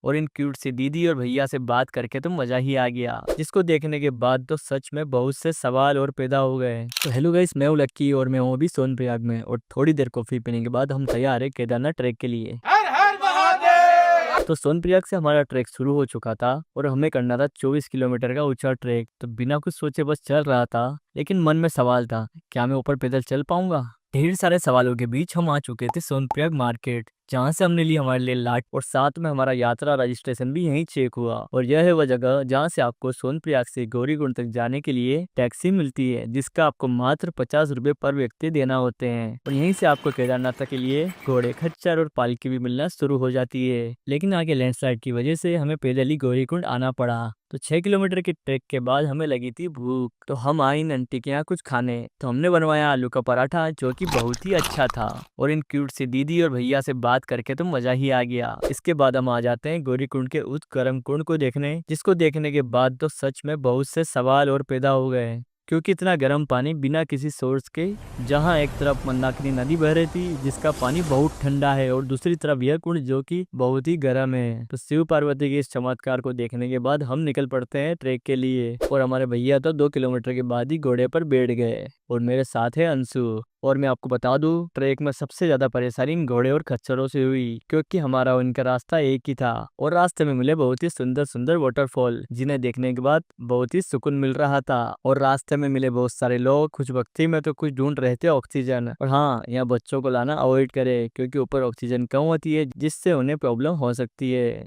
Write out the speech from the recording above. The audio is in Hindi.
और इन क्यूट सी दीदी और भैया से बात करके तो मजा ही आ गया, जिसको देखने के बाद तो सच में बहुत से सवाल और पैदा हो गए। तो हेलो गाइस, मैं हूं लक्की और मैं हूं अभी सोनप्रयाग में, और थोड़ी देर कॉफी पीने के बाद हम तैयार है केदारनाथ ट्रैक के लिए। तो सोनप्रयाग से हमारा ट्रैक शुरू हो चुका था और हमें करना था 24 किलोमीटर का ऊंचा ट्रैक। तो बिना कुछ सोचे बस चल रहा था, लेकिन मन में सवाल था, क्या मैं ऊपर पैदल चल पाऊंगा। ढेर सारे सवालों के बीच हम आ चुके थे सोनप्रयाग मार्केट, जहाँ से हमने ली हमारे लिए लाट, और साथ में हमारा यात्रा रजिस्ट्रेशन भी यहीं चेक हुआ। और यह है वह जगह जहाँ से आपको सोनप्रयाग से गौरीकुंड तक जाने के लिए टैक्सी मिलती है, जिसका आपको मात्र 50 रुपए पर व्यक्ति देना होते हैं। और यहीं से आपको केदारनाथ के लिए घोड़े, खच्चर और पालकी भी मिलना शुरू हो जाती है। लेकिन आगे लैंडस्लाइड की वजह से हमें पैदल ही गौरीकुंड आना पड़ा। तो 6 किलोमीटर के ट्रैक के बाद हमें लगी थी भूख, तो हम आए इन आंटी के यहाँ कुछ खाने। तो हमने बनवाया आलू का पराठा, जो कि बहुत ही अच्छा था। और इन क्यूट सी दीदी और भैया से बात करके तो मजा ही आ गया। इसके बाद हम आ जाते हैं गौरीकुंड के उस गर्म कुंड को देखने, जिसको देखने के बाद तो सच में बहुत से सवाल और पैदा हो गए, क्योंकि इतना गर्म पानी बिना किसी सोर्स के, जहां एक तरफ मंदाकिनी नदी बह रही थी जिसका पानी बहुत ठंडा है, और दूसरी तरफ यह कुंड जो कि बहुत ही गर्म है। तो शिव पार्वती के इस चमत्कार को देखने के बाद हम निकल पड़ते हैं ट्रैक के लिए, और हमारे भैया तो 2 किलोमीटर के बाद ही घोड़े पर बैठ गए। और मेरे साथ है अंशु। और मैं आपको बता दूं, ट्रैक में सबसे ज्यादा परेशानी इन घोड़े और खच्चरों से हुई, क्योंकि हमारा और इनका रास्ता एक ही था। और रास्ते में मिले बहुत ही सुंदर सुंदर वाटरफॉल, जिन्हें देखने के बाद बहुत ही सुकून मिल रहा था। और रास्ते में मिले बहुत सारे लोग, कुछ भक्ति में तो कुछ ढूंढ रहे थे ऑक्सीजन। और हाँ, यहाँ बच्चों को लाना अवॉइड करे, क्योंकि ऊपर ऑक्सीजन कम होती है, जिससे उन्हें प्रॉब्लम हो सकती है।